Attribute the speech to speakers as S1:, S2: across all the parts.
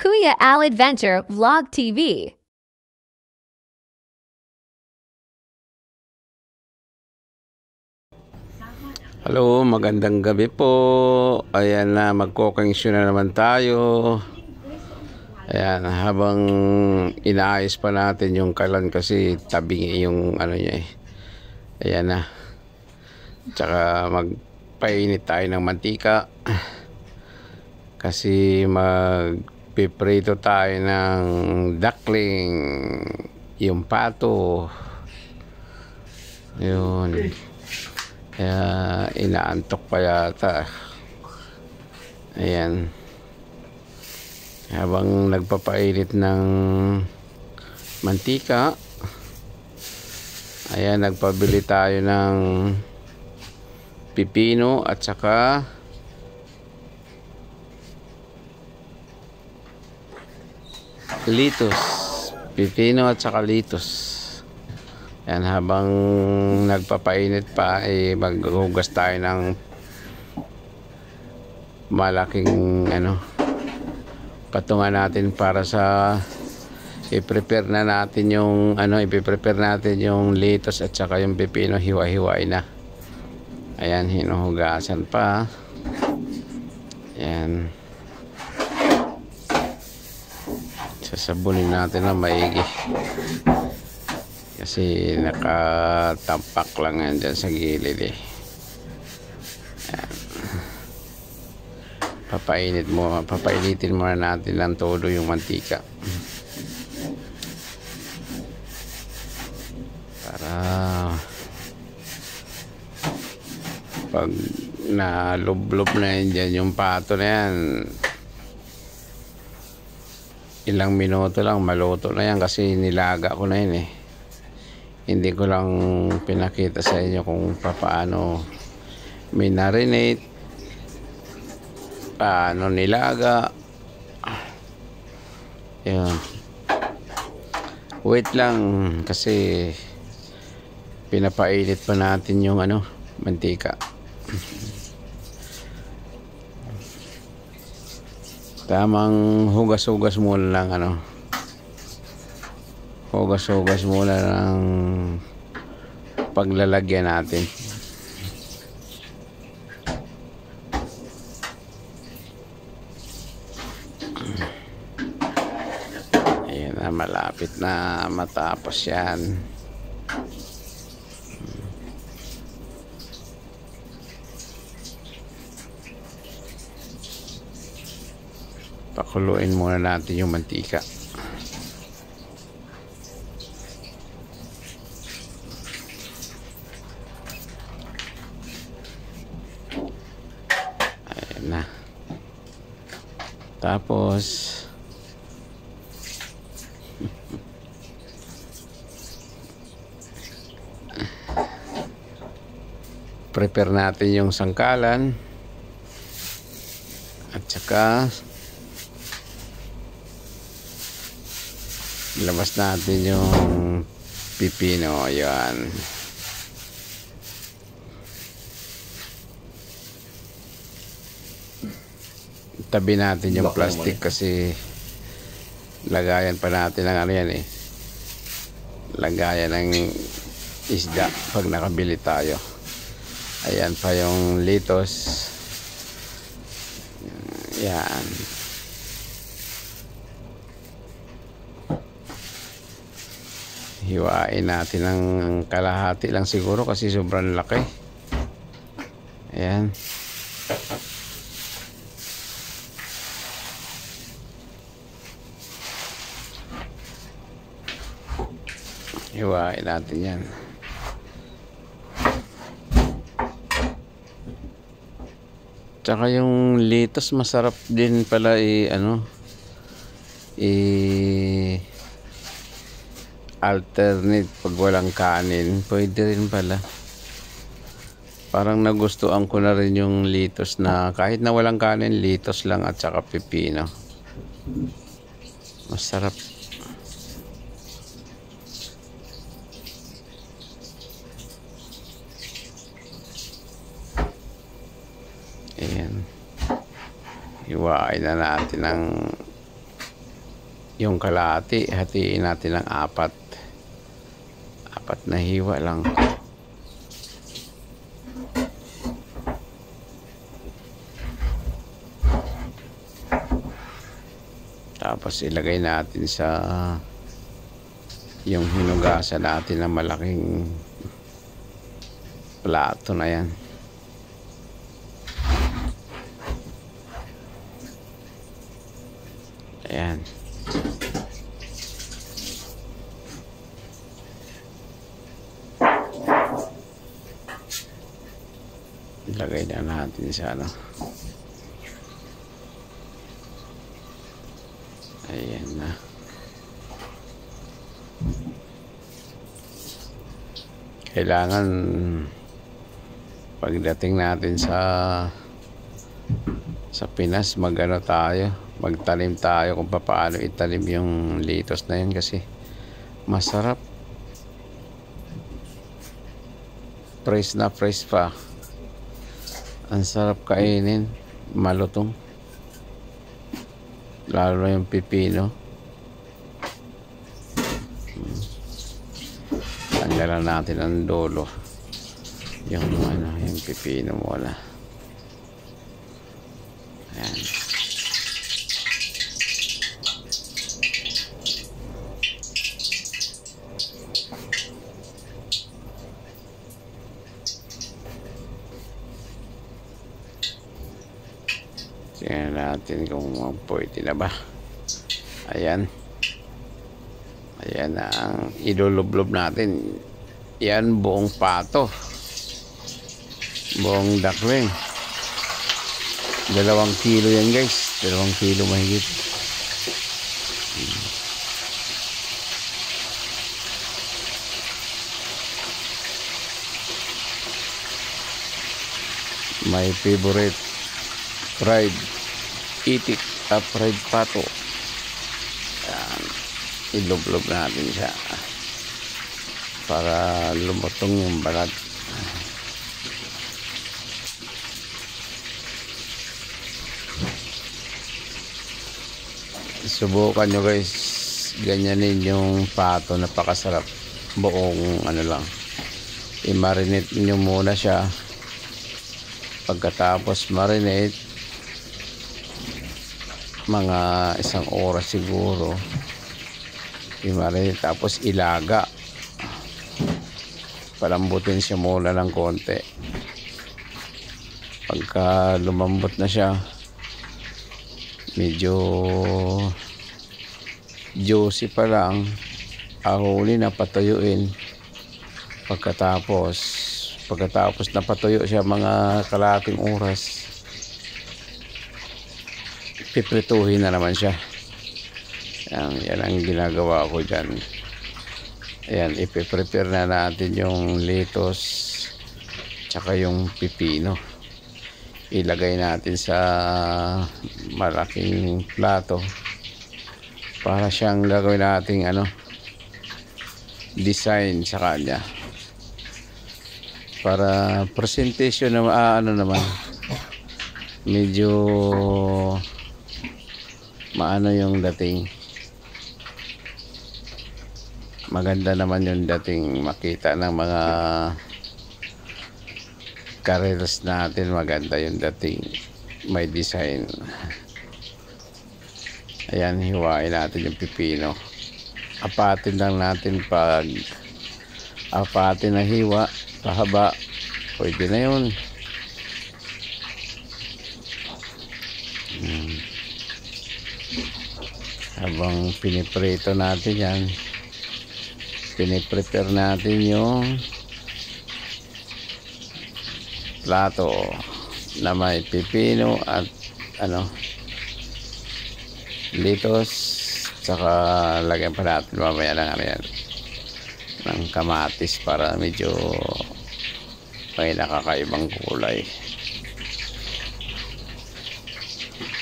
S1: Kuya Al Adventure Vlog TV.
S2: Hello, magandang gabi po. Ayan na, mag-cooking show na naman tayo. Ayan, habang inaayos pa natin yung kalan kasi tabing yung ano niya eh. Ayan na. Tsaka magpainit tayo ng mantika. Kasi magpiprito tayo ng duckling. Yung pato. Yun. Kaya inaantok pa yata. Ayan. Habang nagpapainit ng mantika, ayan, nagpabili tayo ng pipino at saka litos. Pipino at saka litos. Yan, habang nagpapainit pa, maghugas tayo ng malaking patungan natin para sa i-prepare na natin yung i-prepare natin yung litos at saka yung pipino, hiwa-hiwain na. Ayan, hinuhugasan pa. Ayan. Sasabunin natin na maigi. Kasi nakatampak lang yan dyan sa gilid eh. Ayan. Papainitin muna natin ng todo yung mantika. Para pag nalublob na yan dyan yung pato na yan, ilang minuto lang maluto na yan kasi nilaga ko na yun eh. Hindi ko lang pinakita sa inyo kung paano minarinate, paano nilaga. Yun. Wait lang kasi pinapainit pa natin yung mantika. Tamang hugas-hugas muna lang hugas-hugas muna ng paglalagyan natin. Ayan na, malapit na matapos yan. Pakuluin muna natin yung mantika. Ayan na. Tapos prepare natin yung sangkalan at saka labas natin yung pipino. Yan. Tabi natin yung plastic kasi lagayan pa natin ng yan eh. Lagayan ng isda pag nakabili tayo. Ayan pa yung litos. Yan. Hiwain natin ng kalahati lang siguro kasi sobrang laki. Ayan. Hiwain natin yan. Tsaka yung litos masarap din pala alternate pag walang kanin. Pwede rin pala. Parang nagustuhan ko na rin yung litos na kahit na walang kanin, litos lang at saka pipino. Masarap. Ayan. Hiwain na natin ng Yung kalahati, hatiin natin ng apat. Apat na hiwa lang. Tapos ilagay natin sa yung hinugasan natin na malaking plato na yan. Ayan. Ilagay na natin sa ano. Ayan na. Kailangan pagdating natin sa Pinas, magano tayo, magtanim tayo kung paano itanim yung litos na yun kasi masarap. Fresh na fresh pa. Ang sarap kainin, malutong. Lalo na yung pipino. Tanggalan natin ang dulo. Yung pipino muna. Ayan. Tingnan natin kung pwede na ba. Ayan. Ayan ang ilulublob natin. Yan buong pato. Buong dakling. 2 kilo yan guys. 2 kilo mahigit. My favorite fried itik fried pato. Ayan. Ilublob natin siya para lumutong yung balat. Subukan nyo guys, ganyanin yung pato, napakasarap. Buong ano lang, i-marinate nyo muna siya. Pagkatapos marinate, mga 1 oras siguro i-marinate, tapos ilaga, palambutin siya muna ng konti. Pagka lumambot na siya, medyo juicy pa lang, ahuli na patuyuin. Pagkatapos na patuyo siya mga kalahating oras, piprituhin na naman siya. Yan ang ginagawa ko dyan. Ayan, ipiprepare na natin yung litos tsaka yung pipino. Ilagay natin sa malaking plato para siyang gagawin nating design sa kanya, para presentation na naman medyo maano yung dating, maganda naman yung dating, makita ng mga careers natin, maganda yung dating, may design. Ayan, hiwain natin yung pipino. Apatin lang natin, pag apatin na hiwa pahaba, pwede na yun. Habang piniprito natin yan, piniprepare natin yung plato na may pipino at litos, saka lagyan pa natin mamaya ng kamatis para medyo may nakakaibang kulay.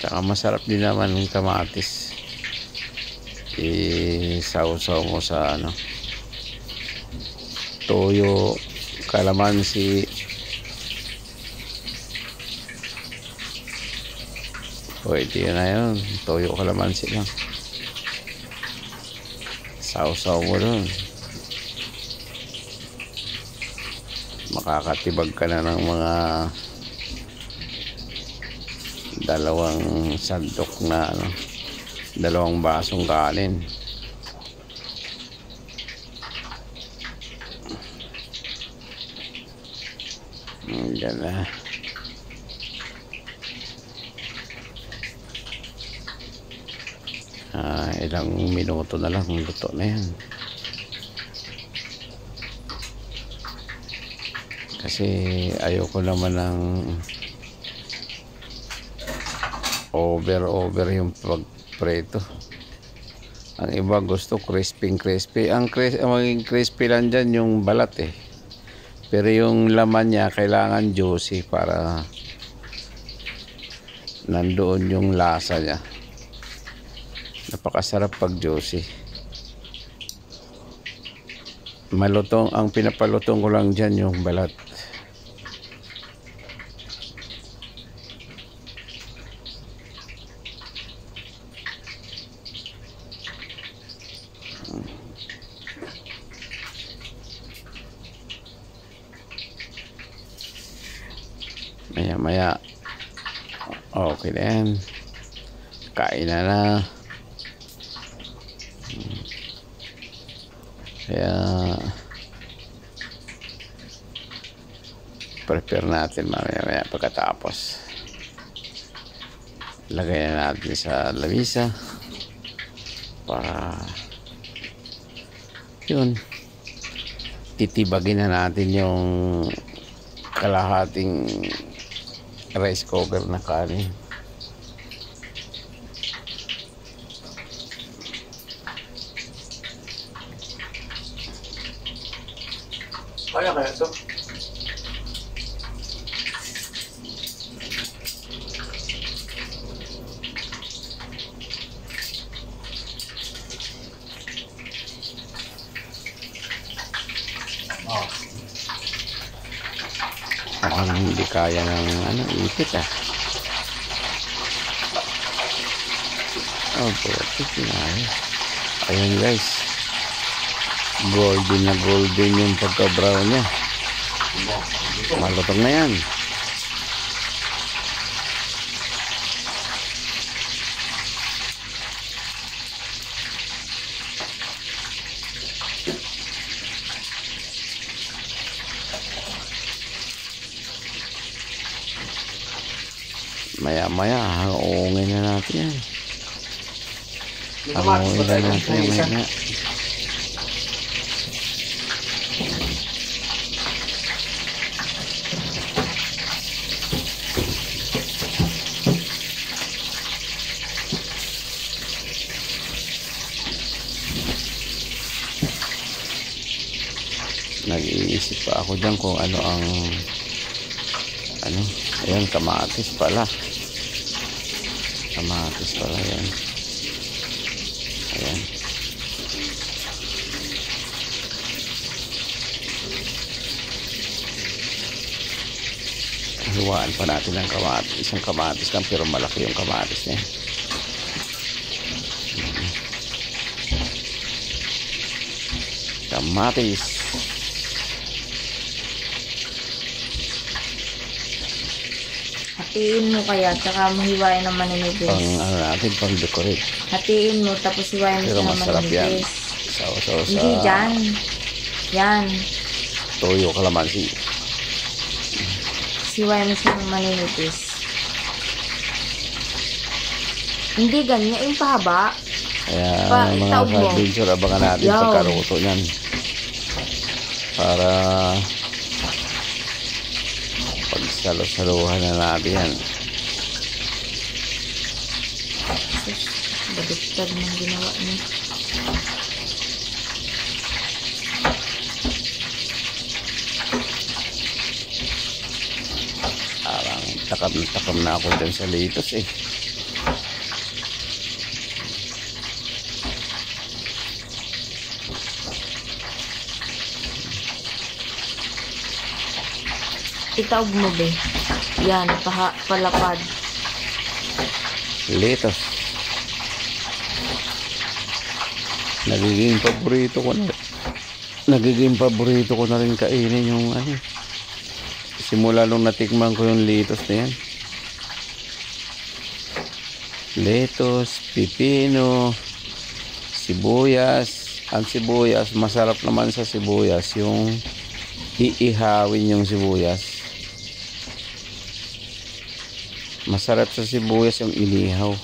S2: Saka masarap din naman ng kamatis, isaw-saw mo sa toyo, kalamansi, pwede na yun. Toyo, kalamansi lang. Sausaw mo dun. Makakatibag ka na ng mga 2 sandok na 2 basong kanin. Yan na. Ilang minuto na lang luto na yan. Kasi ayoko naman ng over yung pagpreto. Ang iba gusto crispy. Ang maging crispy lang dyan yung balat eh. Pero yung laman niya kailangan juicy para nandoon yung lasa niya. Napakasarap pag juicy. Malutong, ang pinapalutong ko lang dyan yung balat. Maya okay na yan. Kain na. Kaya prepare natin mamaya pagkatapos. Lagay na natin sa lamisa para yun, titibagin na natin yung kalahating rice cooker na kanin.
S3: Kaya ito?
S2: Mukhang hindi kaya ng ipit ah. Puti kinaya. Ayun guys, golden na golden yung pagka-brown niya. Malutong na yan. Maya haungin na natin yan. Haungin na natin maya. Nag-iisip pa ako dyan kung ano ang ayan, kamatis pala yan. Ayan, hiwaan pa natin ang kamatis. Isang kamatis lang pero malaki yung kamatis niya. Kamatis.
S4: Hatiin mo kaya, tsaka mo hiwain ng maninipis.
S2: Natin pang decorate.
S4: Hatiin mo, tapos hiwain mo
S2: Pero
S4: siya ng
S2: masarap yan.
S4: maninipis.
S2: Sa
S4: Hindi dyan. Yan.
S2: toyo kalamansi.
S4: Hiwain mo siya ng maninipis. Hindi ganyan, yung pahaba.
S2: Kaya mga
S4: itaog mo.
S2: ka-adventure, abangan natin
S4: Yaw.
S2: pagkaruto niyan. Para pagsalo-saluhan na natin yan.
S4: Baliktad ng ginawa niya.
S2: Parang takam na ako dyan sa litos eh.
S4: Itaog mo be. Yan, palapad.
S2: Litos. Nagiging paborito ko na rin kainin yung ano. Simula nung natikman ko yung lettuce na yan. Lettuce, pipino, sibuyas. Ang sibuyas, masarap naman sa sibuyas yung iihawin yung sibuyas. Masarap sa sibuyas yung inihaw.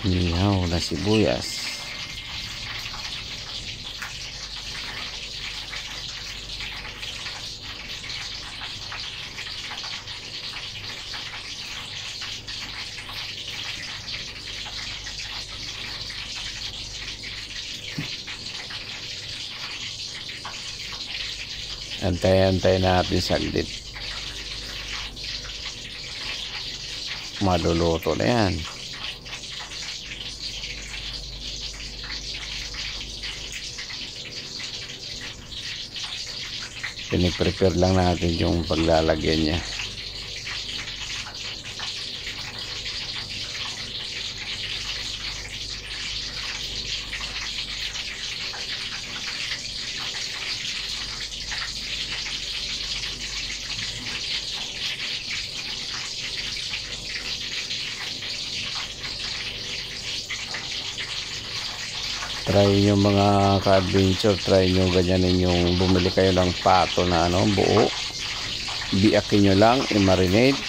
S2: Inihaw na sibuyas. Antay-antay natin saglit. Maluluto na yan. Piniprepare lang natin yung paglalagyan niya. Try nyo mga ka-adventure, try nyo ganyanin yung bumili kayo ng pato na ano, buo. Biakin nyo lang, i-marinate.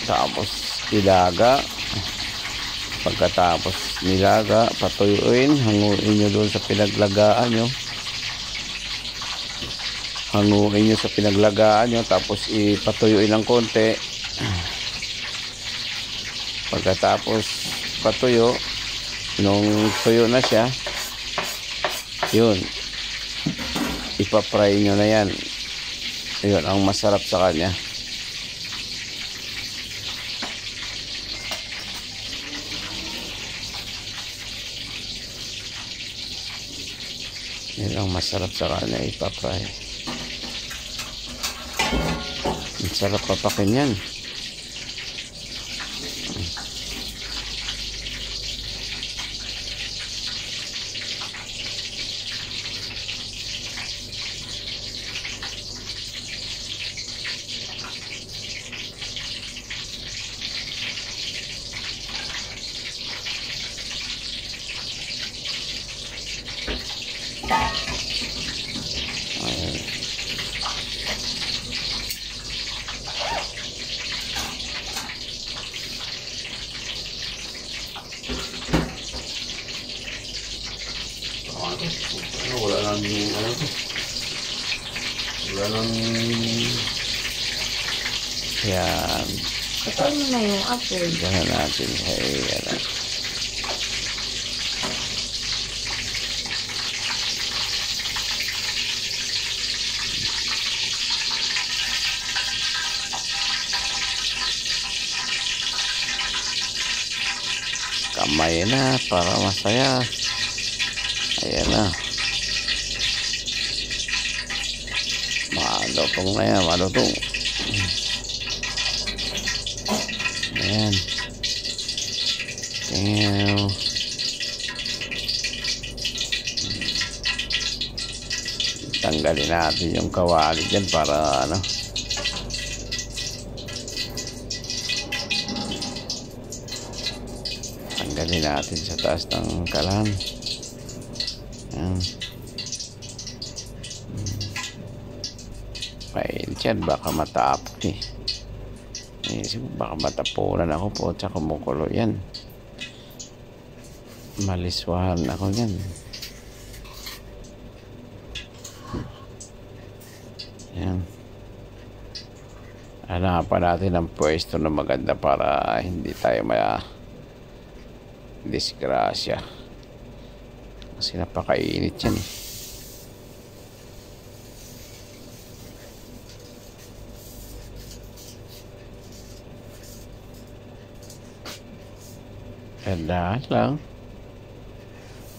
S2: Tapos ilaga. Pagkatapos nilaga, patuyuin, hanguin nyo doon sa pinaglagaan nyo. Hanguin nyo sa pinaglagaan nyo, tapos ipatuyuin ng konti. Pagkatapos patuyo, nung tuyo na siya, yun, ipapry nyo na yan. Yun ang masarap sa kanya. Yun ang masarap sa kanya, ipapry. Ang sarap papakin yan. Wala nang yan.
S4: Patay mo na yung apple.
S2: Gano'n natin. Ayan. Kamay na para masaya. Ayan na. Malutong na yan, malutong. Ayan. Ayan. Tanggalin natin yung kawali dyan para ano. Tanggalin natin sa taas ng kalan. Ayan. Mainit yan, baka matapok eh. Baka matapunan ako po at kumukulo yan. Maliswahan ako yan. Yan. Hanapan natin ang pwesto na maganda para hindi tayo maya disgrasya. Kasi napakainit yan eh. Dahan lang.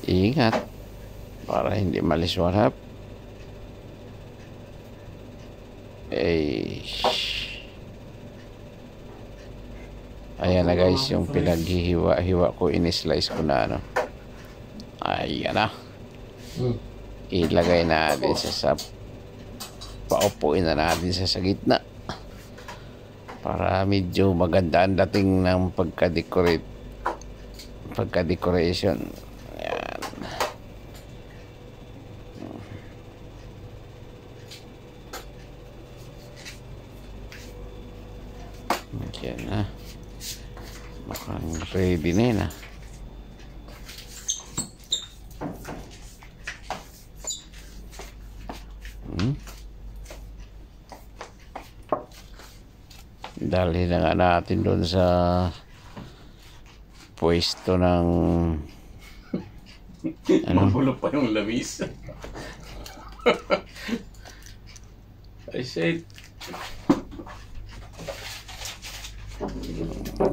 S2: Ingat. Para hindi maliswarap. Ayan na guys, yung pinaghihiwa-hiwa ko, in-slice ko na ano. Ayan na. Ilagay natin sa paupuin na natin sa gitna. Para medyo maganda ang dating ng pagka-decoration. Ayan. Ayan na. Mukhang ready na yun, Dalhin na nga natin doon sa pwesto ng
S3: Magulo pa yung lamis. I said.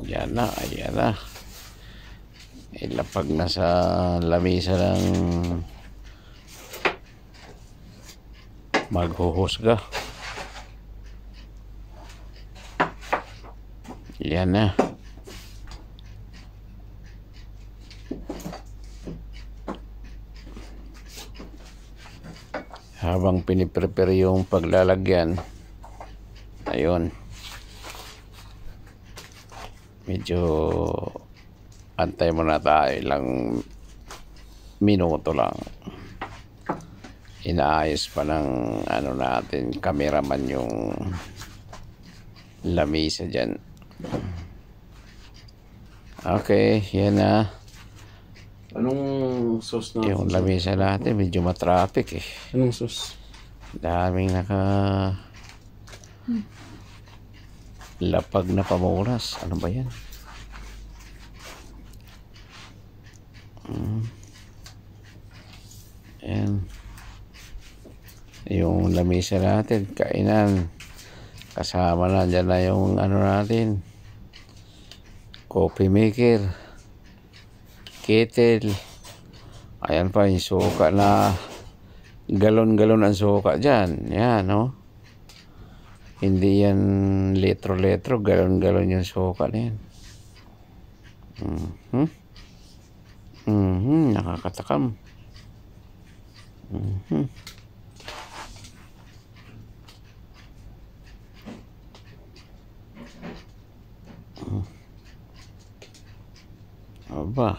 S2: Ayan na. Ilapag na sa lamisa ng maghuhusga. Yan na. Habang piniprepare yung paglalagyan, ayun, medyo antay muna tayo, ilang minuto lang. Inaayos pa ng ano natin, cameraman, yung lamisa dyan. Okay, yan na.
S3: Anong sauce na?
S2: Yung lamisa natin medyo matraffic eh.
S3: Anong sauce?
S2: Daming lapag na pamuras. Ano ba yan? Ayan. Yung lamisa natin, kainan. Kasama na dyan na yung ano natin, coffee maker, kettle. Ayan pa yung suka na galon-galon ang suka dyan. Yan, no? Hindi yan litro-litro, galon-galon yung suka na yan. Nakakatakam. Aba.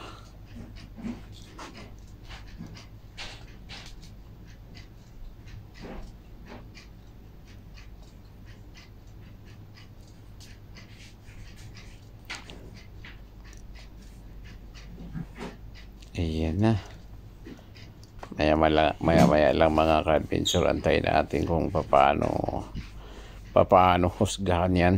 S2: Ayan na. Maya-maya lang mga ka-adventure, antayin natin kung paano husgahan yan.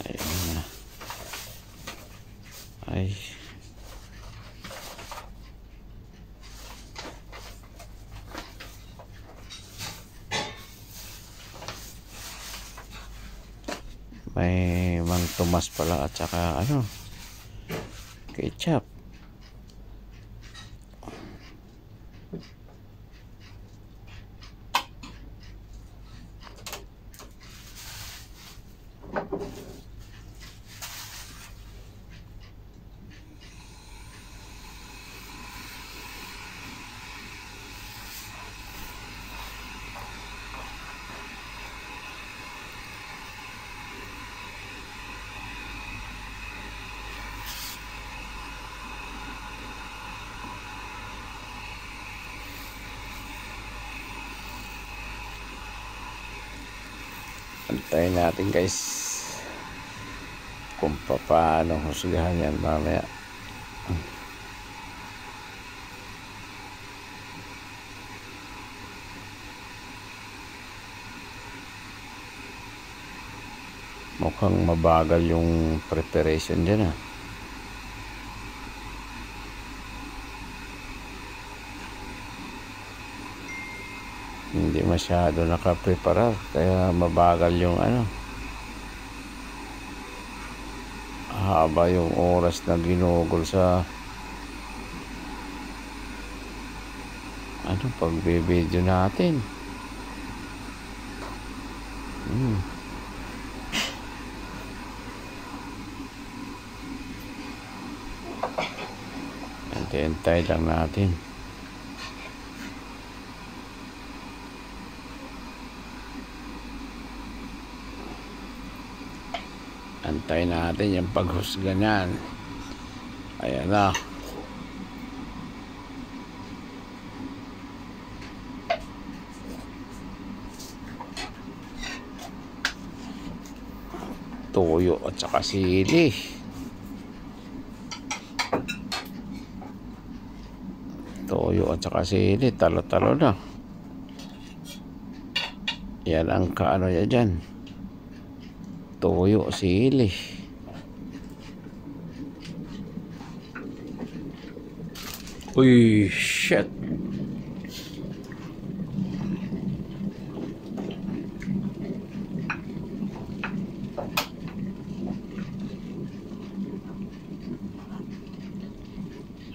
S2: Ayan na. Ay. May Mang Tomas pala at saka ano, ketchup. Antayin natin guys kung paano husgahan yan mamaya. Mukhang mabagal yung preparation dyan . Hindi masyado nakaprepara kaya mabagal yung ano. Haba yung oras na ginugol sa ano pagbibideo natin. Antay lang natin. Antay natin yung paghusga niyan. Ayan na. Toyo at saka sili. Toyo at saka sili. Talo-talo na. Yan ang kaano ya dyan. Toyo, sili. Uy, shit.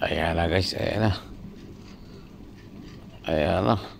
S2: Ayan na guys, ayan na. Ayan na.